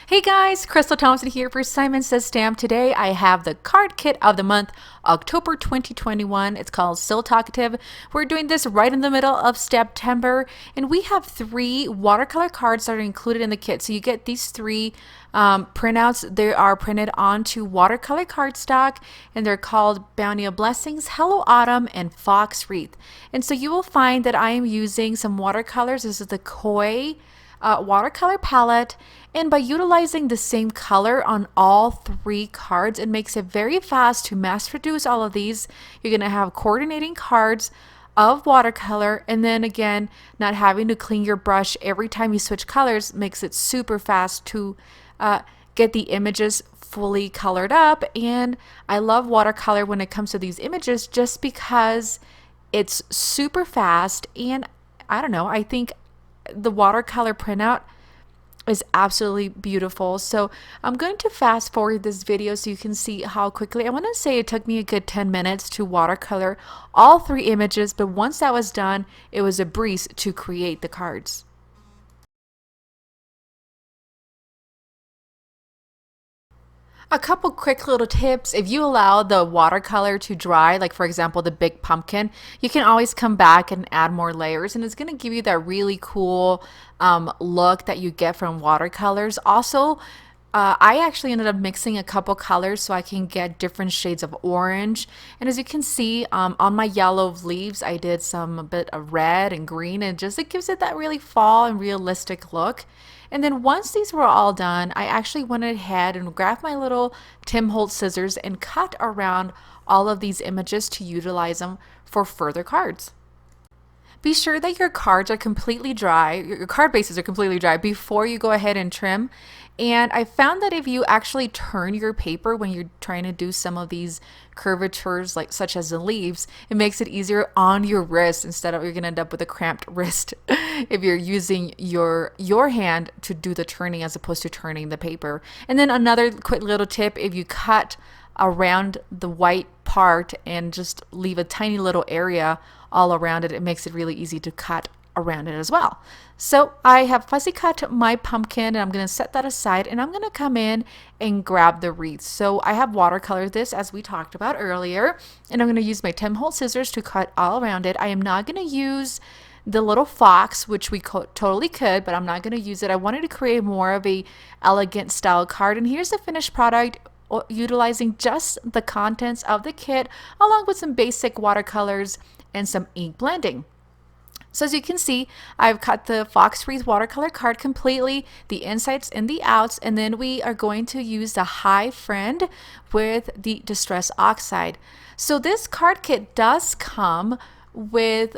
Hey guys, Crystal Thompson here for Simon Says Stamp. Today I have the card kit of the month, October 2021. It's called Still Talkative. We're doing this right in the middle of September, and we have 3 watercolor cards that are included in the kit. So you get these 3 printouts. They are printed onto watercolor cardstock, and they're called Bounty of Blessings, Hello Autumn, and Fox Wreath. And so you will find that I am using some watercolors. This is the Koi watercolor palette, and by utilizing the same color on all 3 cards, it makes it very fast to mass produce all of these. You're going to have coordinating cards of watercolor, and then again, not having to clean your brush every time you switch colors makes it super fast to get the images fully colored up. And I love watercolor when it comes to these images just because it's super fast, and I don't know, I think the watercolor printout is absolutely beautiful. So I'm going to fast forward this video so you can see how quickly. I want to say it took me a good 10 minutes to watercolor all 3 images, but once that was done, it was a breeze to create the cards. A couple quick little tips. If you allow the watercolor to dry, like for example the big pumpkin, you can always come back and add more layers, and it's going to give you that really cool look that you get from watercolors. Also, I actually ended up mixing a couple colors so I can get different shades of orange. And as you can see, on my yellow leaves, I did a bit of red and green, and it gives it that really fall and realistic look. And then once these were all done, I actually went ahead and grabbed my little Tim Holtz scissors and cut around all of these images to utilize them for further cards. Be sure that your cards are completely dry, your card bases are completely dry before you go ahead and trim. And I found that if you actually turn your paper when you're trying to do some of these curvatures, like such as the leaves, it makes it easier on your wrist instead of you're gonna end up with a cramped wrist if you're using your hand to do the turning as opposed to turning the paper. And then another quick little tip, if you cut around the white part and just leave a tiny little area all around it, it makes it really easy to cut around it as well. So I have fussy cut my pumpkin, and I'm going to set that aside, and I'm going to come in and grab the wreath. So I have watercolored this as we talked about earlier, and I'm going to use my Tim Holtz scissors to cut all around it. I am not going to use the little fox, which we totally could, but I'm not going to use it. I wanted to create more of a elegant style card, and here's the finished product utilizing just the contents of the kit along with some basic watercolors and some ink blending. So as you can see, I've cut the Fox Wreath watercolor card completely, the insides and the outs, and then we are going to use the High Friend with the Distress Oxide. So this card kit does come with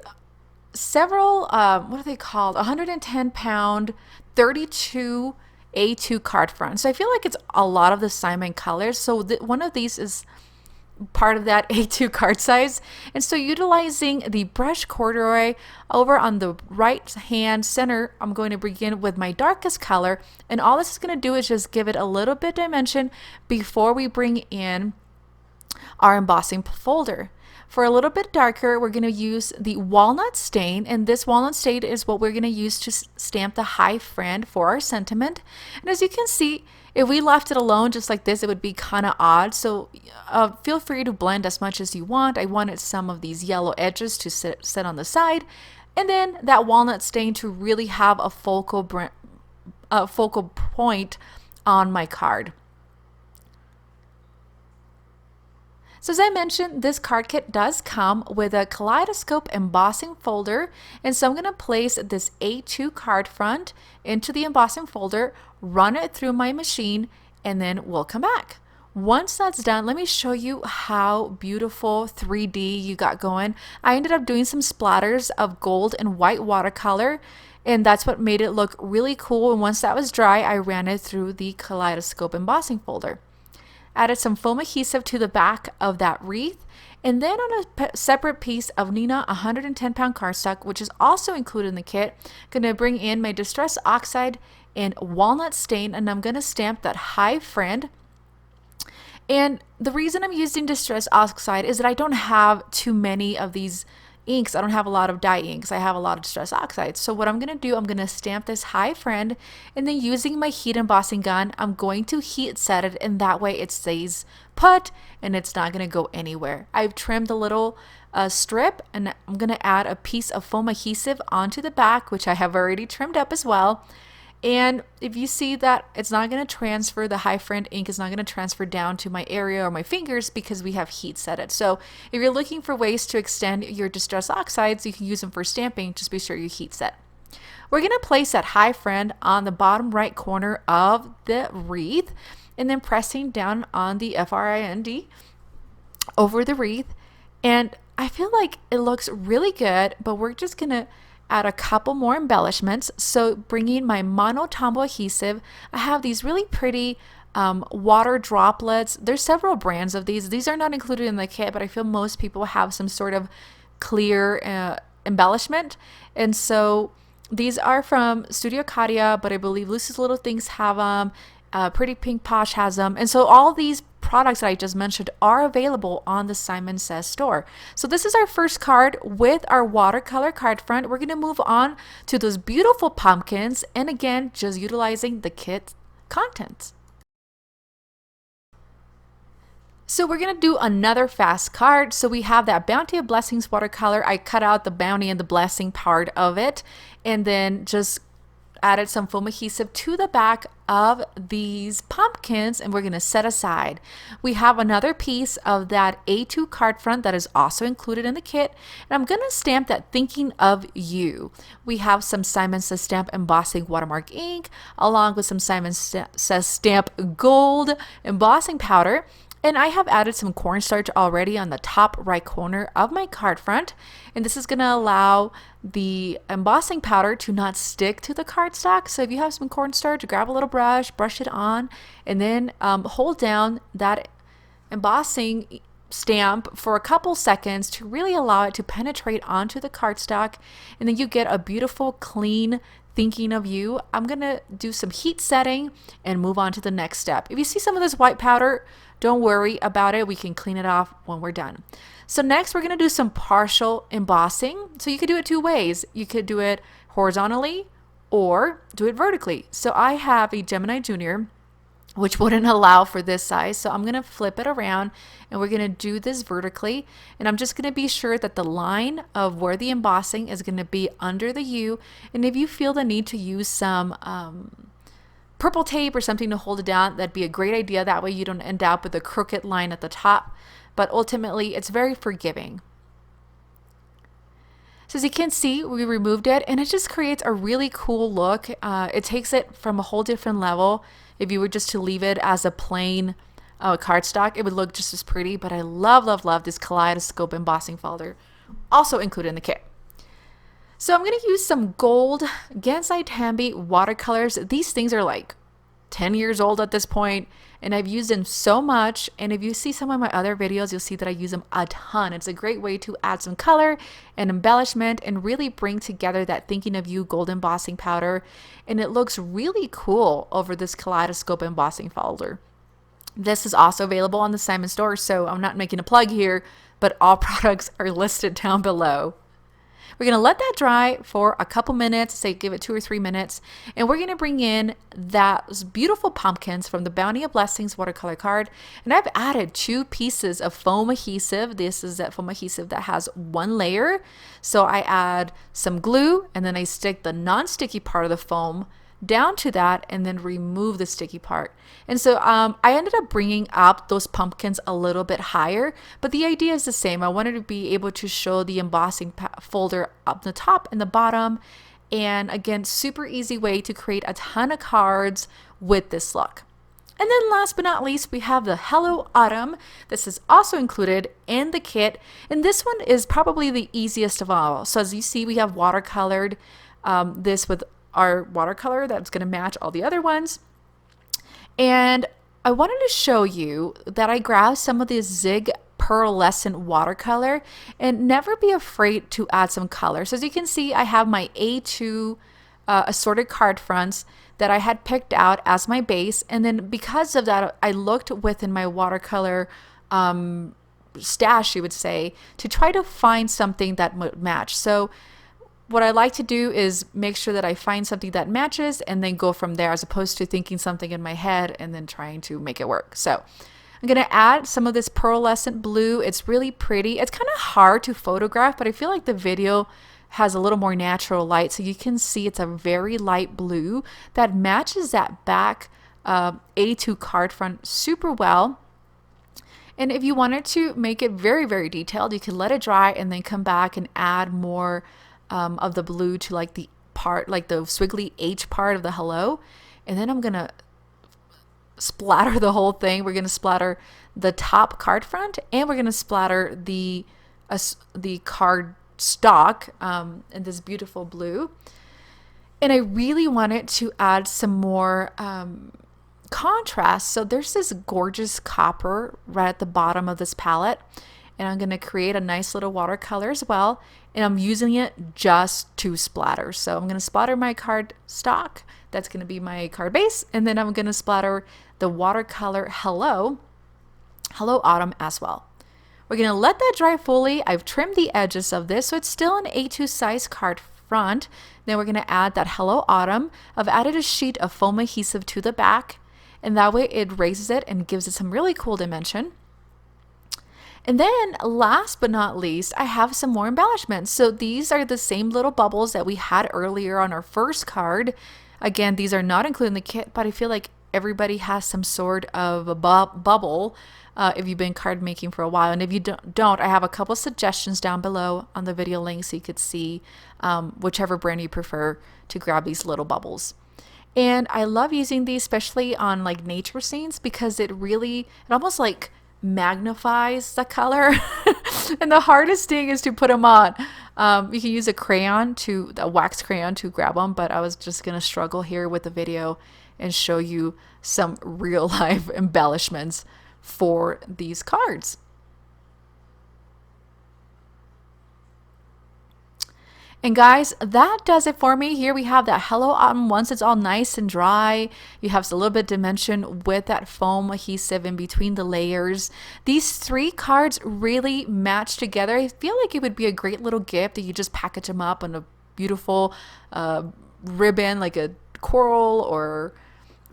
several, what are they called? 110-pound, 32 A2 card front. So I feel like it's a lot of the Simon colors. So one of these is part of that A2 card size. And so utilizing the brush corduroy over on the right hand center, I'm going to begin with my darkest color, and all this is going to do is just give it a little bit dimension before we bring in our embossing folder. For a little bit darker, we're going to use the Walnut Stain, and this Walnut Stain is what we're going to use to stamp the High Friend for our sentiment. And as you can see, if we left it alone just like this, it would be kind of odd. So feel free to blend as much as you want. I wanted some of these yellow edges to sit on the side, and then that Walnut Stain to really have a focal point on my card. So as I mentioned, this card kit does come with a Kaleidoscope embossing folder, and so I'm going to place this A2 card front into the embossing folder, run it through my machine, and then we'll come back. Once that's done, let me show you how beautiful 3D you got going. I ended up doing some splatters of gold and white watercolor, and that's what made it look really cool. And once that was dry, I ran it through the Kaleidoscope embossing folder. Added some foam adhesive to the back of that wreath, and then on a separate piece of Nina 110-pound cardstock, which is also included in the kit, going to bring in my Distress Oxide and Walnut Stain, and I'm going to stamp that High Friend. And the reason I'm using Distress Oxide is that I don't have too many of these inks. I don't have a lot of dye inks. I have a lot of Distress Oxides. So what I'm going to do, I'm going to stamp this Hi Friend, and then using my heat embossing gun, I'm going to heat set it, and that way it stays put and it's not going to go anywhere. I've trimmed a little strip, and I'm going to add a piece of foam adhesive onto the back, which I have already trimmed up as well. And if you see that it's not going to transfer, the Hi Friend ink is not going to transfer down to my area or my fingers because we have heat set it. So if you're looking for ways to extend your Distress Oxides, you can use them for stamping. Just be sure you heat set. We're going to place that Hi Friend on the bottom right corner of the wreath, and then pressing down on the FRIND over the wreath. And I feel like it looks really good, but we're just going to add a couple more embellishments. So bringing my Mono Tombow adhesive, I have these really pretty water droplets. There's several brands of these. These are not included in the kit, but I feel most people have some sort of clear embellishment. And so these are from Studio Katia, but I believe Lucy's Little Things have them. Pretty Pink Posh has them. And so all these products that I just mentioned are available on the Simon Says store. So this is our first card with our watercolor card front. We're going to move on to those beautiful pumpkins, and again, just utilizing the kit contents. So we're going to do another fast card. So we have that Bounty of Blessings watercolor. I cut out the bounty and the blessing part of it, and then just added some foam adhesive to the back of these pumpkins, and we're going to set aside. We have another piece of that A2 card front that is also included in the kit, and I'm going to stamp that Thinking of You. We have some Simon Says Stamp embossing watermark ink, along with some Simon Says Stamp gold embossing powder. And I have added some cornstarch already on the top right corner of my card front. And this is going to allow the embossing powder to not stick to the cardstock. So if you have some cornstarch, grab a little brush, brush it on, and then hold down that embossing stamp for a couple seconds to really allow it to penetrate onto the cardstock. And then you get a beautiful, clean Thinking of You. I'm going to do some heat setting and move on to the next step. If you see some of this white powder, don't worry about it. We can clean it off when we're done. So next we're going to do some partial embossing. So you could do it two ways. You could do it horizontally or do it vertically. So I have a Gemini Junior, which wouldn't allow for this size. So I'm going to flip it around, and we're going to do this vertically. And I'm just going to be sure that the line of where the embossing is going to be under the U. And if you feel the need to use some purple tape or something to hold it down, that'd be a great idea. That way you don't end up with a crooked line at the top. But ultimately, it's very forgiving. So as you can see, we removed it, and it just creates a really cool look. It takes it from a whole different level. If you were just to leave it as a plain cardstock, it would look just as pretty. But I love, love, love this Kaleidoscope embossing folder, also included in the kit. So I'm going to use some gold Gansai Tambi watercolors. These things are like 10 years old at this point, and I've used them so much. And if you see some of my other videos, you'll see that I use them a ton. It's a great way to add some color and embellishment and really bring together that Thinking of You gold embossing powder. And it looks really cool over this Kaleidoscope embossing folder. This is also available on the Simon store, so I'm not making a plug here, but all products are listed down below. We're going to let that dry for a couple minutes, say give it 2 or 3 minutes, and we're going to bring in those beautiful pumpkins from the Bounty of Blessings watercolor card. And I've added 2 pieces of foam adhesive. This is that foam adhesive that has 1 layer. So I add some glue, and then I stick the non-sticky part of the foam down to that, and then remove the sticky part. And so I ended up bringing up those pumpkins a little bit higher, but the idea is the same. I wanted to be able to show the embossing folder up the top and the bottom. And again, super easy way to create a ton of cards with this look. And then last but not least, we have the Hello Autumn. This is also included in the kit, and this one is probably the easiest of all. So as you see, we have watercolored this with our watercolor that's going to match all the other ones. And I wanted to show you that I grabbed some of this Zig Pearlescent watercolor, and never be afraid to add some color. So as you can see, I have my A2 assorted card fronts that I had picked out as my base, and then because of that, I looked within my watercolor stash, you would say, to try to find something that would match. So what I like to do is make sure that I find something that matches and then go from there, as opposed to thinking something in my head and then trying to make it work. So I'm going to add some of this pearlescent blue. It's really pretty. It's kind of hard to photograph, but I feel like the video has a little more natural light, so you can see it's a very light blue that matches that back A2 card front super well. And if you wanted to make it very, very detailed, you can let it dry and then come back and add more of the blue to like the part, like the squiggly H part of the hello. And then I'm gonna splatter the whole thing. We're gonna splatter the top card front, and we're gonna splatter the card stock in this beautiful blue. And I really wanted to add some more contrast. So there's this gorgeous copper right at the bottom of this palette, and I'm going to create a nice little watercolor as well, and I'm using it just to splatter. So I'm going to splatter my card stock, that's going to be my card base, and then I'm going to splatter the watercolor hello autumn as well. We're going to let that dry fully. I've trimmed the edges of this, so it's still an A2 size card front. Then we're going to add that hello autumn. I've added a sheet of foam adhesive to the back, and that way it raises it and gives it some really cool dimension. And then last but not least, I have some more embellishments. So these are the same little bubbles that we had earlier on our first card. Again, these are not included in the kit, but I feel like everybody has some sort of a bubble if you've been card making for a while. And if you don't, I have a couple suggestions down below on the video link, so you could see whichever brand you prefer to grab these little bubbles. And I love using these, especially on like nature scenes, because it almost like magnifies the color. And the hardest thing is to put them on. You can use a wax crayon to grab them, but I was just gonna struggle here with the video and show you some real life embellishments for these cards. And guys, that does it for me. Here we have that Hello Autumn. Once it's all nice and dry, you have a little bit of dimension with that foam adhesive in between the layers. These three cards really match together. I feel like it would be a great little gift that you just package them up on a beautiful ribbon, like a coral or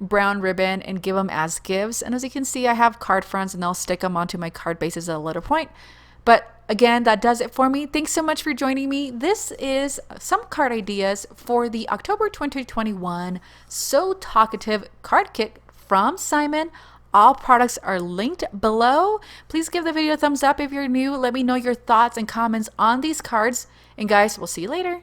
brown ribbon, and give them as gifts. And as you can see, I have card fronts, and I'll stick them onto my card bases at a later point. But again, that does it for me. Thanks so much for joining me. This is some card ideas for the October 2021 So Talkative card kit from Simon. All products are linked below. Please give the video a thumbs up if you're new. Let me know your thoughts and comments on these cards. And guys, we'll see you later.